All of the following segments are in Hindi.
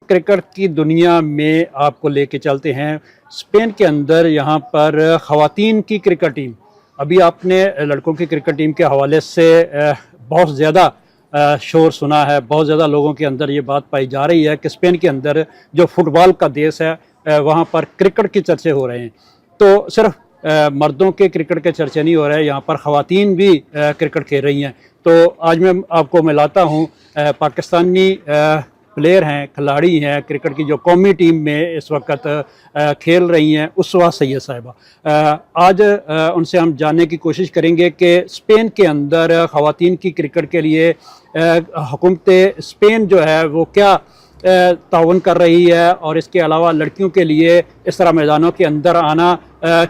क्रिकेट की दुनिया में आपको लेके चलते हैं। स्पेन के अंदर यहाँ पर ख़वातीन की क्रिकेट टीम, अभी आपने लड़कों की क्रिकेट टीम के हवाले से बहुत ज़्यादा शोर सुना है, बहुत ज़्यादा लोगों के अंदर ये बात पाई जा रही है कि स्पेन के अंदर जो फुटबॉल का देश है वहाँ पर क्रिकेट के चर्चे हो रहे हैं। तो सिर्फ मर्दों के क्रिकेट के चर्चे नहीं हो रहे हैं, यहाँ पर ख़वातीन भी क्रिकेट खेल रही हैं। तो आज मैं आपको मिलाता हूँ पाकिस्तानी प्लेयर हैं, खिलाड़ी हैं, क्रिकेट की जो कौमी टीम में इस वक्त खेल रही हैं, उसवा सैयद साहिबा। आज उनसे हम जानने की कोशिश करेंगे कि स्पेन के अंदर ख़वातीन की क्रिकेट के लिए हुकूमत स्पेन जो है वो क्या ताउन कर रही है, और इसके अलावा लड़कियों के लिए इस तरह मैदानों के अंदर आना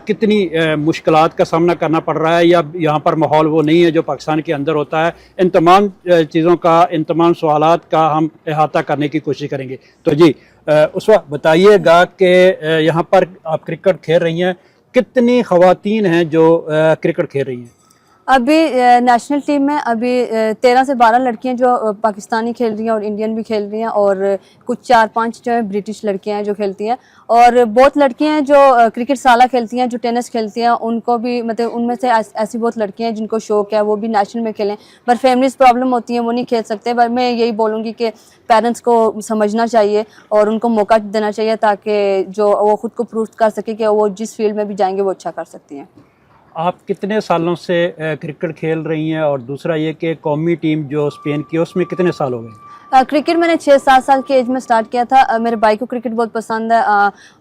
कितनी मुश्किलात का सामना करना पड़ रहा है, या यहाँ पर माहौल वो नहीं है जो पाकिस्तान के अंदर होता है। इन तमाम चीज़ों का, इन तमाम सवालात का हम अहाता करने की कोशिश करेंगे। तो जी उस वक्त बताइएगा कि यहाँ पर आप क्रिकेट खेल रही हैं, कितनी ख़वातीन हैं जो क्रिकेट खेल रही हैं? अभी नेशनल टीम में अभी 13 से 12 लड़कियां जो पाकिस्तानी खेल रही हैं और इंडियन भी खेल रही हैं, और कुछ 4-5 जो है ब्रिटिश लड़कियां हैं जो खेलती हैं, और बहुत लड़कियां हैं जो क्रिकेट साला खेलती हैं, जो टेनिस खेलती हैं। उनको भी मतलब उनमें से ऐसी बहुत लड़कियां हैं जिनको शौक है वो भी नेशनल में खेलें, पर फैमिलीज प्रॉब्लम होती है, वो नहीं खेल सकते। पर मैं यही बोलूँगी कि पेरेंट्स को समझना चाहिए और उनको मौका देना चाहिए ताकि जो वो खुद को प्रूव कर सके कि वो जिस फील्ड में भी जाएंगे वो अच्छा कर सकती हैं। आप कितने सालों से क्रिकेट खेल रही हैं, और दूसरा ये कि कौमी टीम जो स्पेन की उसमें कितने साल हो गए? क्रिकेट मैंने 6-7 साल की एज में स्टार्ट किया था। मेरे भाई को क्रिकेट बहुत पसंद है,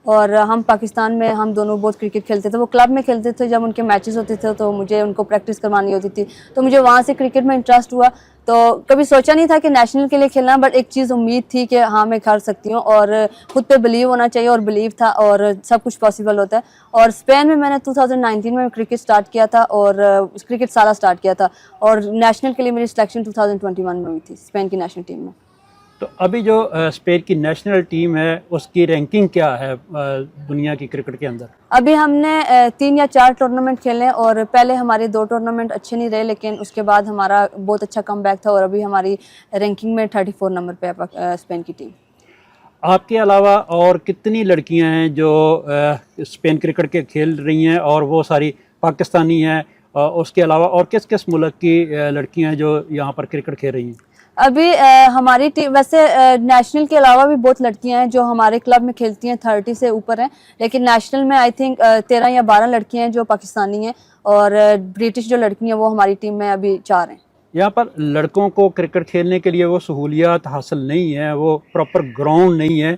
और हम पाकिस्तान में हम दोनों बहुत क्रिकेट खेलते थे। वो क्लब में खेलते थे, जब उनके मैचेस होते थे तो मुझे उनको प्रैक्टिस करवानी होती थी, तो मुझे वहाँ से क्रिकेट में इंटरेस्ट हुआ। तो कभी सोचा नहीं था कि नेशनल के लिए खेलना, बट एक चीज़ उम्मीद थी कि हाँ मैं कर सकती हूँ, और खुद पे बिलीव होना चाहिए, और बिलीव था, और सब कुछ पॉसिबल होता है। और स्पेन में मैंने 2019 में क्रिकेट स्टार्ट किया था, और क्रिकेट साला स्टार्ट किया था, और नेशनल के लिए मेरी सिलेक्शन 2021 में हुई थी स्पेन की नेशनल टीम में। तो अभी जो स्पेन की नेशनल टीम है उसकी रैंकिंग क्या है दुनिया की क्रिकेट के अंदर? अभी हमने 3 या 4 टूर्नामेंट खेले, और पहले हमारे 2 टूर्नामेंट अच्छे नहीं रहे, लेकिन उसके बाद हमारा बहुत अच्छा कमबैक था, और अभी हमारी रैंकिंग में 34 नंबर पे है स्पेन की टीम। आपके अलावा और कितनी लड़कियां हैं जो स्पेन क्रिकेट के खेल रही हैं, और वो सारी पाकिस्तानी हैं? उसके अलावा और किस किस मुल्क की लड़कियां हैं जो यहाँ पर क्रिकेट खेल रही हैं? अभी हमारी टीम वैसे नेशनल के अलावा भी बहुत लड़कियां हैं जो हमारे क्लब में खेलती हैं, 30 से ऊपर हैं, लेकिन नेशनल में आई थिंक 13 या 12 लड़कियां हैं जो पाकिस्तानी हैं, और ब्रिटिश जो लड़की हैं वो हमारी टीम में अभी 4 हैं। यहाँ पर लड़कों को क्रिकेट खेलने के लिए वो सहूलियात हासिल नहीं है, वो प्रॉपर ग्राउंड नहीं है,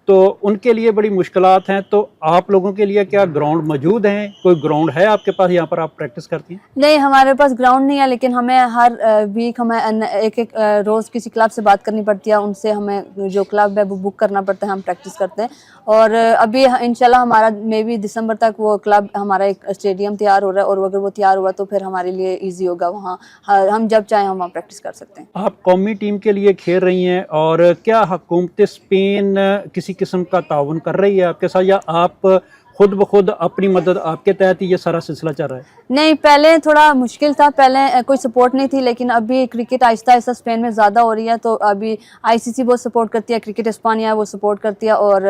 तो उनके लिए बड़ी मुश्किलात हैं। तो आप लोगों के लिए क्या ग्राउंड मौजूद हैं? कोई ग्राउंड है आपके पास, यहाँ पर आप प्रैक्टिस करती हैं? नहीं, हमारे पास ग्राउंड नहीं है, लेकिन हमें हर वीक हमें एक रोज़ किसी क्लब से बात करनी पड़ती है, उनसे हमें जो क्लब है वो बुक करना पड़ता है, हम प्रैक्टिस करते हैं। और अभी इंशाल्लाह हमारा मे बी दिसंबर तक वो क्लब हमारा एक स्टेडियम तैयार हो रहा है, और अगर वो तैयार हुआ तो फिर हमारे लिए ईजी होगा, वहाँ हम जब चाहें हम वहाँ प्रैक्टिस कर सकते हैं। आप कौमी टीम के लिए खेल रही हैं, और क्या हुकूमत स्पेन किसी किस्म का ताउन कर रही है आपके साथ, या आप खुद ब खुद अपनी मदद आपके तहत ही ये सारा सिलसिला चल रहा है? नहीं, पहले थोड़ा मुश्किल था, पहले कोई सपोर्ट नहीं थी, लेकिन अभी क्रिकेट आहिस्ता आहिस्ता स्पेन में ज़्यादा हो रही है, तो अभी आईसीसी बहुत सपोर्ट करती है, क्रिकेट इस्पानिया वो सपोर्ट करती है, और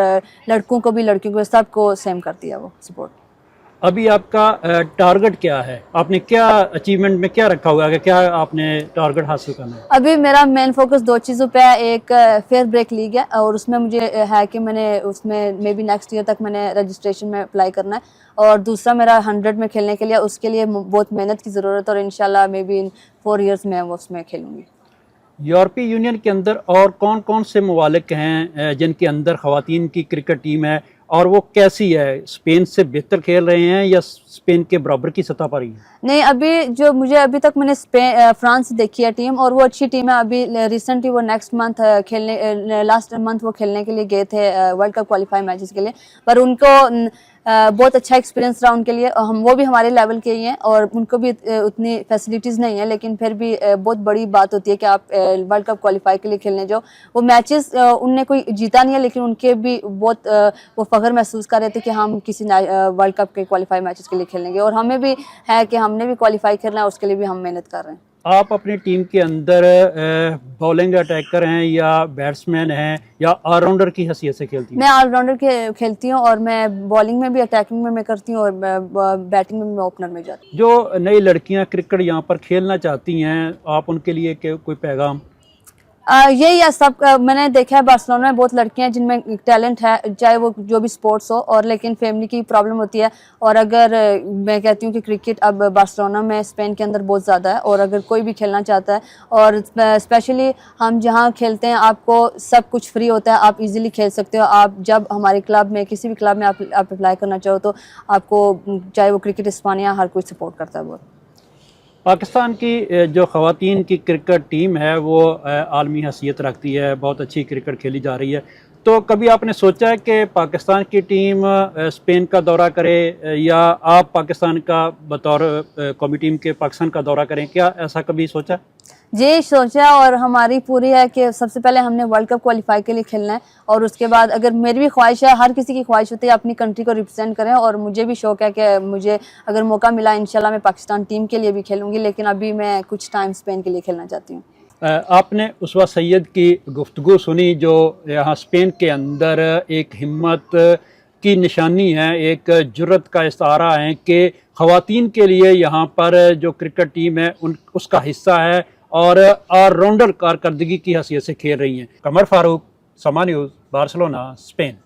लड़कों को भी लड़कियों को सबको सेम करती है वो सपोर्ट। अभी आपका टारगेट क्या है? आपने क्या अचीवमेंट में क्या रखा हुआ है, क्या आपने टारगेट हासिल करना है? अभी मेरा मेन फोकस 2 चीज़ों पे है। एक फेयर ब्रेक लीग है, और उसमें मुझे है कि मैंने उसमें मे बी नेक्स्ट ईयर तक मैंने रजिस्ट्रेशन में अप्लाई करना है, और दूसरा मेरा 100 में खेलने के लिए, उसके लिए बहुत मेहनत की ज़रूरत है, और इंशाल्लाह मे बी इन 4 ईयर्स में वो उसमें खेलूँगी। यूरोपीय यूनियन के अंदर और कौन कौन से ममालिक हैं जिनके अंदर ख़वातीन की क्रिकेट टीम है, और वो कैसी है? स्पेन से बेहतर खेल रहे हैं या स्पेन के बराबर की सतह पर ही है? नहीं, अभी जो मुझे अभी तक मैंने फ्रांस देखी है टीम, और वो अच्छी टीम है। अभी रिसेंटली वो नेक्स्ट मंथ खेलने लास्ट मंथ वो खेलने के लिए गए थे वर्ल्ड कप क्वालिफाई मैचेस के लिए, पर उनको बहुत अच्छा एक्सपीरियंस रहा उनके लिए। हम वो भी हमारे लेवल के ही हैं, और उनको भी उतनी फैसिलिटीज़ नहीं है, लेकिन फिर भी बहुत बड़ी बात होती है कि आप वर्ल्ड कप क्वालिफाई के लिए खेलने जाओ। वो मैचेस उनने कोई जीता नहीं है, लेकिन उनके भी बहुत वो फ़ख्र महसूस कर रहे थे कि हम किसी वर्ल्ड कप के क्वालिफाई मैचेस के लिए खेलेंगे, और हमें भी है कि हमने भी क्वालिफाई करना है, उसके लिए भी हम मेहनत कर रहे हैं। आप अपनी टीम के अंदर बॉलिंग अटैकर हैं या बैट्समैन हैं या ऑलराउंडर की हैसियत से खेलती हैं? मैं ऑलराउंडर के खेलती हूँ और मैं बॉलिंग में भी, अटैकिंग में मैं करती हूँ और बैटिंग में मैं ओपनर में जाती हूँ। जो नई लड़कियां क्रिकेट यहाँ पर खेलना चाहती हैं, आप उनके लिए कोई पैगाम? यही है सब। मैंने देखा है बार्सिलोना में बहुत लड़कियां हैं जिनमें टैलेंट है, चाहे वो जो भी स्पोर्ट्स हो, और लेकिन फैमिली की प्रॉब्लम होती है। और अगर मैं कहती हूँ कि क्रिकेट अब बार्सिलोना में, स्पेन के अंदर बहुत ज़्यादा है, और अगर कोई भी खेलना चाहता है, और स्पेशली हम जहाँ खेलते हैं आपको सब कुछ फ्री होता है, आप इजीली खेल सकते हो। आप जब हमारे क्लब में, किसी भी क्लब में आप अप्लाई करना चाहो तो आपको, चाहे वो क्रिकेट इस्पानिया, हर कोई सपोर्ट करता है बहुत। पाकिस्तान की जो ख़वातीन की क्रिकेट टीम है वो आलमी हैसियत रखती है, बहुत अच्छी क्रिकेट खेली जा रही है। तो कभी आपने सोचा है कि पाकिस्तान की टीम स्पेन का दौरा करे या आप पाकिस्तान का बतौर कौमी टीम के पाकिस्तान का दौरा करें? क्या ऐसा कभी सोचा? जी सोचा, और हमारी पूरी है कि सबसे पहले हमने वर्ल्ड कप क्वालिफाई के लिए खेलना है, और उसके बाद अगर मेरी भी ख्वाहिश है, हर किसी की ख्वाहिश होती है अपनी कंट्री को रिप्रेजेंट करें, और मुझे भी शौक है कि मुझे अगर मौका मिला इंशाल्लाह मैं पाकिस्तान टीम के लिए भी खेलूंगी, लेकिन अभी मैं कुछ टाइम स्पेन के लिए खेलना चाहती हूँ। आपने उसवा सैयद की गुफ्तगू सुनी जो यहाँ स्पेन के अंदर एक हिम्मत की निशानी है, एक जुर्रत का इस्तारा है कि ख़वातीन के लिए यहाँ पर जो क्रिकेट टीम है उसका हिस्सा है और ऑलराउंडर कारकर्दगी की हैसियत से खेल रही हैं। कमर फारूक, समा न्यूज़, बार्सिलोना, स्पेन।